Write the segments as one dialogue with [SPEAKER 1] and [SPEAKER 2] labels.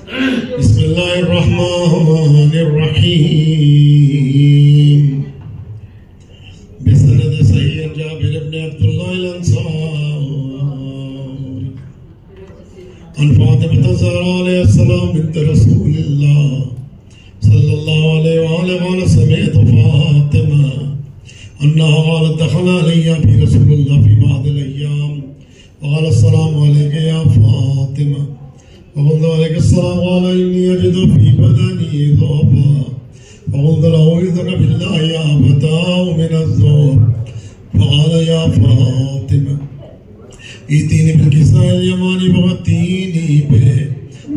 [SPEAKER 1] بسم الله الرحمن الرحيم بسند صحيح جابر بن عبد الله الأنصاري عن فاطمة الزهراء عليه السلام بنت رسول الله صلى الله عليه وآله وسلم سمعت فاطمة أنها قالت دخل علي في رسول الله في بعض الأيام وقال السلام عليك يا فاطمة فقلت عليك السلام قال إني أجد في بدني ضعفا فقلت له إذن بالله يا فتاه من الضعف فقال يا فاطمة ائتيني بالكساء اليماني فغطيني به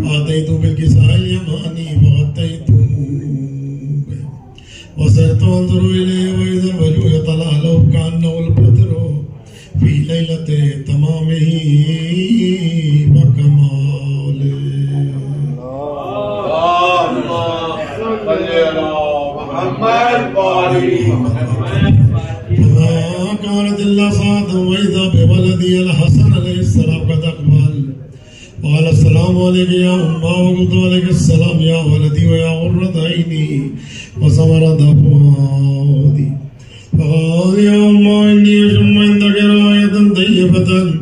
[SPEAKER 1] فأتيت بالكساء اليماني فغطيته به وصرت أنظر إليه وإذا الرجل يتلألأ كأنه البدر في ليلة تمامه وكماله. فما كانت إلا ساعة وإذا بولدي الحسن عليه السلام قد أقبل وقال السلام عليك يا أمه وقلت عليك السلام يا ولدي ويا غرة عيني وثمرة فؤادي فقال يا أمه إني أشم عندك راية طيبة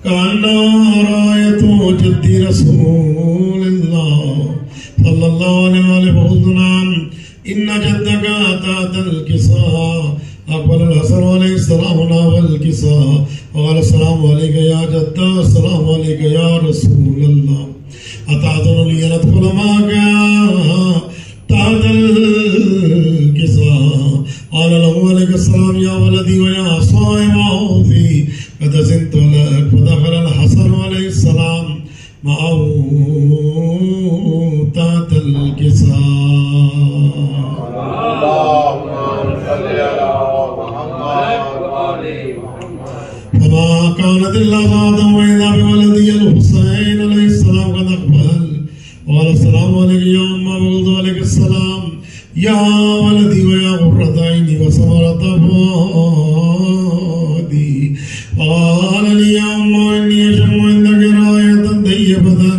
[SPEAKER 1] كأنها راية جدي رسول الله صلى الله عليه وآله فقلت نعم إن جدك أتى الكساء أقبل الحسن عليه السلام ناول الكساء وقال السلام عليك يا جدة السلام عليك يا رسول الله أتعذرني أن أدخل معك تحت الكساء قال له عليك السلام يا ولدي ويا صائم عوضي قد أذنت لك فدخل الحسن عليه السلام معه تحت الكساء. فما كانت إلا ساعة وإذا بولدي الحسين عليه السلام قد أقبل وقال السلام عليك يا أمه وقلت عليك السلام يا ولدي ويا غرة عيني وثمرة فؤادي وقال لي يا أمه إني أشم عندك راية طيبة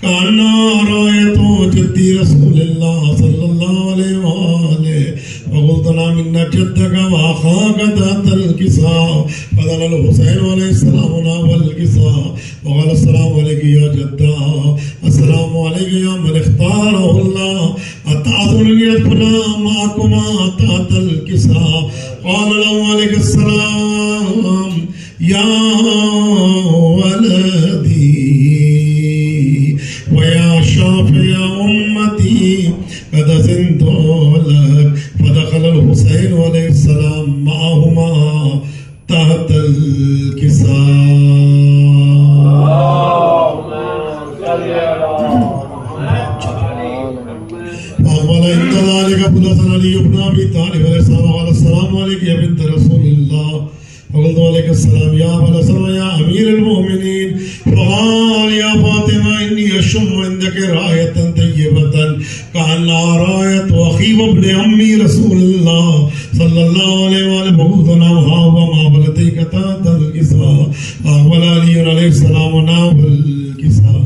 [SPEAKER 1] كأنها راية جدي رسول الله صلى الله عليه وآله فقلت نعم إن جدك وأخاك تحت الكساء فدخل الحسين عليه السلام ناول الكساء وقال السلام عليك يا جدة السلام عليك يا من اختاره الله أتعذرني أدخل معكما تحت الكساء قال له عليك السلام يا ولدي ويا شافي أمتي قد أذنت لك فدخل الحسين عليه السلام معهما تحت الكساء. فأقبل عند ذلك حدثنا علي بن أبي طالب وقال السلام عليك يا بنت رسول الله وقلت عليك السلام يا أبا الحسن يا أمير المؤمنين فقال يا فاطمة إني أشم عندك راية طيبة كأنها راية أخي وابن عمي رسول الله صلى الله عليه وآله فقلت نعمها وما بلديك تحت الكساء فأقبل علي عليه السلام ناول الكساء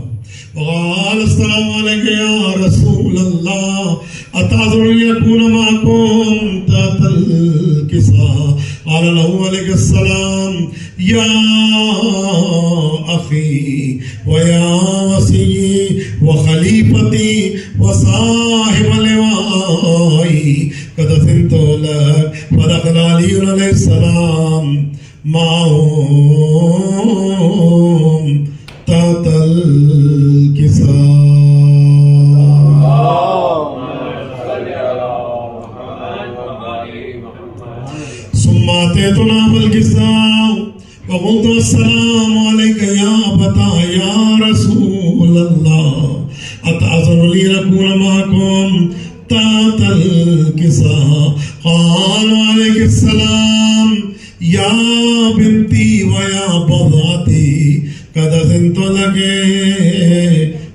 [SPEAKER 1] وقال السلام عليك يا رسول الله أتعذرني أكون معكم تحت الكساء قال له عليك السلام يا أخي ويا وصي وخليفتي وصاحب لوائي قد أذنت لك فدخل علي عليه السلام معهم تحت الكساء. ثم أتيت ناول الكساء وقلت السلام عليك يا أبتا يا رسول الله أتعذر لي أكون معكم تحت الكساء قال عليك السلام يا بنتي ويا بضعتي قد أذنت لك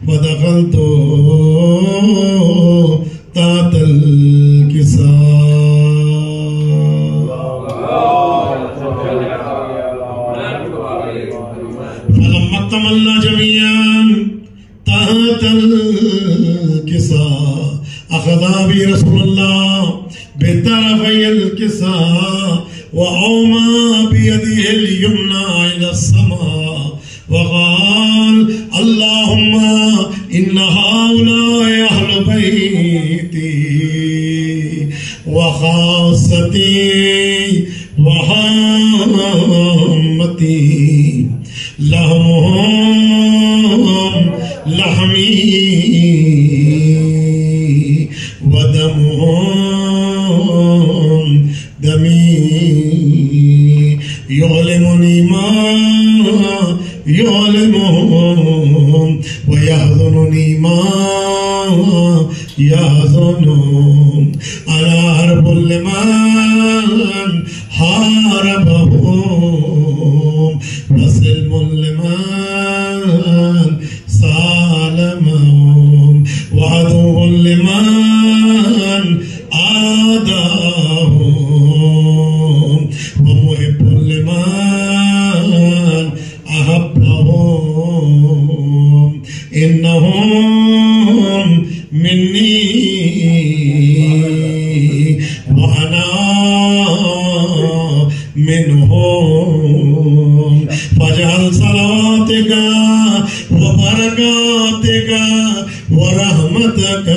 [SPEAKER 1] فدخلت تحت الكساء. فلما اكتملنا جميعا تحت ذات الكساء أخذ بي رسول الله بطرفي الكساء وأومى بيده اليمنى إلى السماء وقال اللهم إن هؤلاء أهل بيتي وخاصتي وهامتي لهمهم لحمي ودمهم دمي يعلمني ما يعلمهم ويحزنني ما يحزنهم أنا حرب لمن حاربهم وسلم لمن سالمهم وعدو لمن عاداهم ومحب لمن أحبهم إنهم مني وأنا منهم فاجعل صلواتك وبركاتك ورحمتك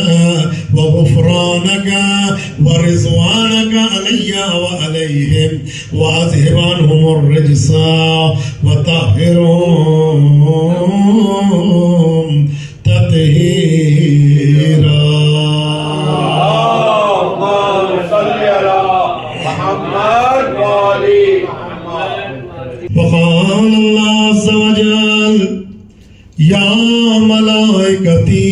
[SPEAKER 1] وغفرانك ورضوانك علي وعليهم وأذهب عنهم الرجس وطهرهم تطهيرا. وقال الله عز وجل يا ملائكتي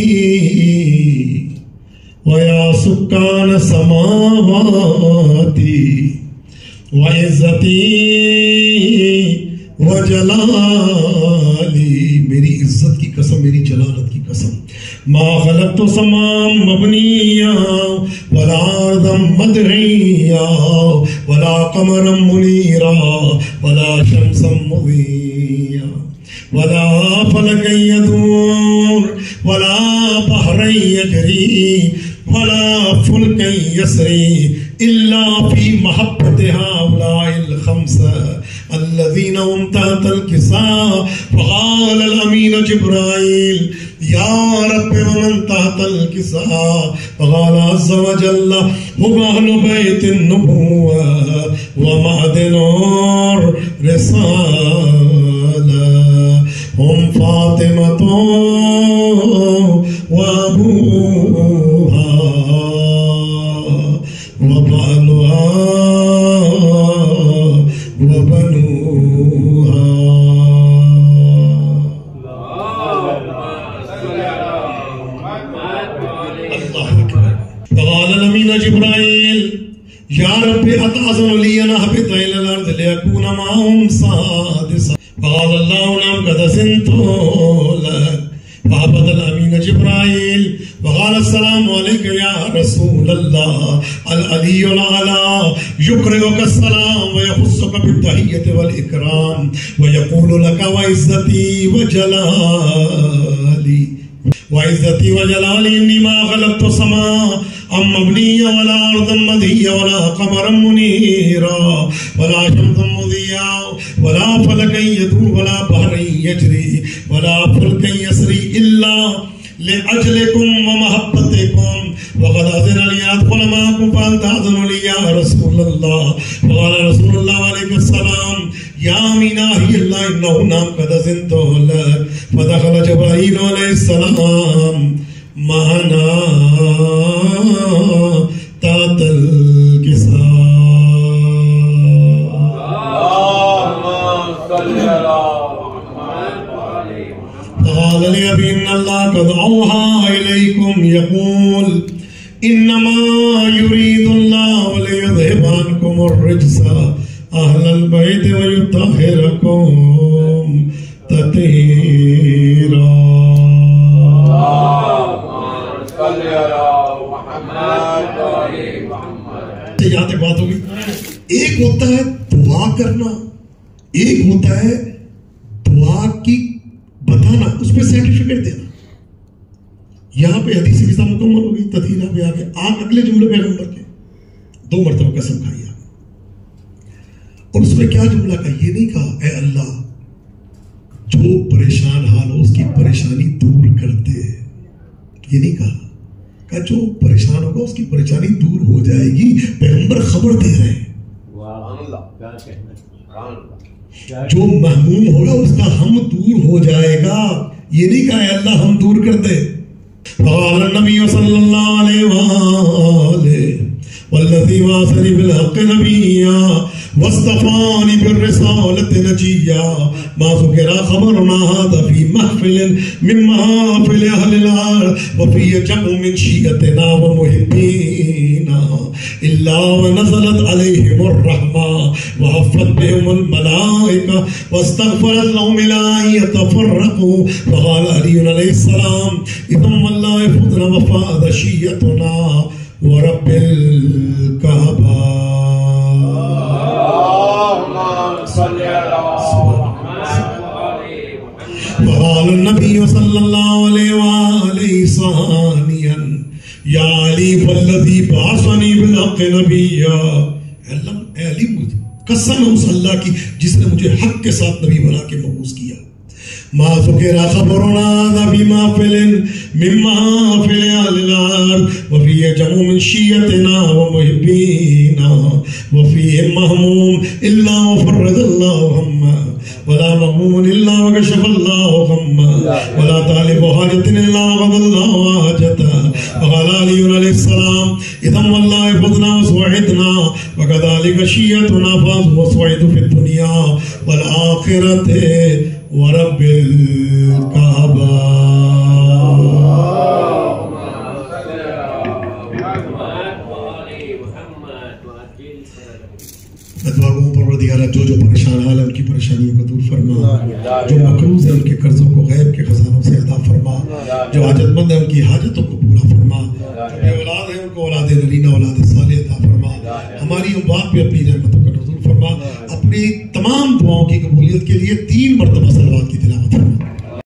[SPEAKER 1] ويا سكان سماواتي وعزتي وجلالي میری عزت کی قسم میری جلالت کی قسم ما خلقت سماء مبنيا ولا أرضا مدعيا ولا قمرا منيرا ولا شمسا مضيا ولا فلكا يدور ولا بحرا يجري ولا فلكا يسري إلا في محبة هؤلاء الخمسة الذين هم تحت الكساء. فقال الأمين جبرائيل يا رب ومن تحت الكساء؟ فقال عز وجل هم أهل بيت النبوة ومعدن الرسالة هم فاطمة وأبوها وبعلها وبنوها. فقال الأمين جبرائيل يا رب أتأذن لي أن أهبط إلى الأرض لأكون معهم سادسا؟ فقال الله نعم قد أذنت لك. فهبط الأمين جبرائيل وقال السلام عليك يا رسول الله. العلي الأعلى يقرئك السلام ويخصك بالتحية والإكرام ويقول لك وعزتي وجلالي إني ما خلقت سماء مبنية ولا أرضا مدهية ولا قمرا منيرا ولا شمسا مضيا ولا فلكا يدور ولا بحر يجري ولا فلكا يسري إلا لأجلكم ومحبتكم وقد أذن لي أدخل معكم فهل تأذن لي يا رسول الله؟ فقال رسول الله عليه السلام يا أمين الله إنه نعم قد أذنت لك. فدخل جبرائيل عليه السلام معنا تحت الكساء. قال لي أبي إن الله قد أوحى إليكم يقول إنما يريد الله ليذهب عنكم الرجس أهل البيت ويطهركم تطهيرا. یہاں تک بات ہوگی. ایک ہوتا ہے دعا کرنا, ایک ہوتا ہے دعا کی بتانا, اس پہ سرٹیفکیٹ دینا. یہاں پہ حدیث قصہ مکمل ہو گئی، تطہیر پہ آ گیا. آپ اگلے جملے پیغمبر کے 2 مرتبہ قسم کھائی آپ، اور اس میں کیا جملہ کہا؟ یہ نہیں کہا اے اللہ جو پریشان حال ہو اس کی پریشانی دور کر دے، یہ نہیں کہا جو پریشان ہوگا اس کی پریشانی دور ہو جائے گی. پیغمبر خبر دے رہے ہیں جو محموم ہوگا اس کا ہم دور ہو جائے گا. یہ نہیں کہا اے اللہ ہم دور کر دے. قال النبی صلی اللہ علیہ وآلہ والذی واسنی بالحق نبیا واصطفانی بالرسالة نجیا ما ذکر خبرنا هذا في محفل من محافل اہل الارض وفي جمع من شیعتنا ومحبینا الا ونزلت علیہم الرحمہ وحفت بهم الملائکہ واستغفرت لهم الى ان يتفرقوا. فقال علی علیہ السلام اذا والله فضل وفاد شیعتنا ورب الكعبہ. وقال النبي صلى الله عليه وآله ثانيا يا علي والذي بعثني بالحق نبيا. اے علی قسم ہے اس اللہ کی جس نے مجھے حق کے ساتھ نبی بنا کے مبعوث کیا. ما ذکر خبرنا هذا بمحفل من محافل اهل الارض وفيه جمع من شيعتنا ومحبينا وفيه مهموم الا وفرج الله همه ولا مهموم الا وكشف الله غمه ولا طالب حاجة الا وقضى الله حاجته. وقال علي عليه السلام اذا والله فضنا وسوعدنا وكذلك شيعتنا فازوا وسوعدوا في الدنيا والآخرة ورب الكعبہ. دعا کو پروردگارہ جو پریشان حال ہے ان کی پریشانیوں کو دور فرما، جو مقروض ہے ان کے قرضوں کو غیب کے خزانوں سے ادا فرما، جو حاجت مند ہے ان کی حاجتوں کو پورا فرما، جو اولاد ہے ان کو اولاد نرینہ اولاد صالح عطا فرما. ہماری اموات پہ اپنی رحمتوں کا نزول فرما. اپنی تمام دعاؤں کی قبولیت کے لیے 3 مرتبہ صلوات کی تلاوت فرما.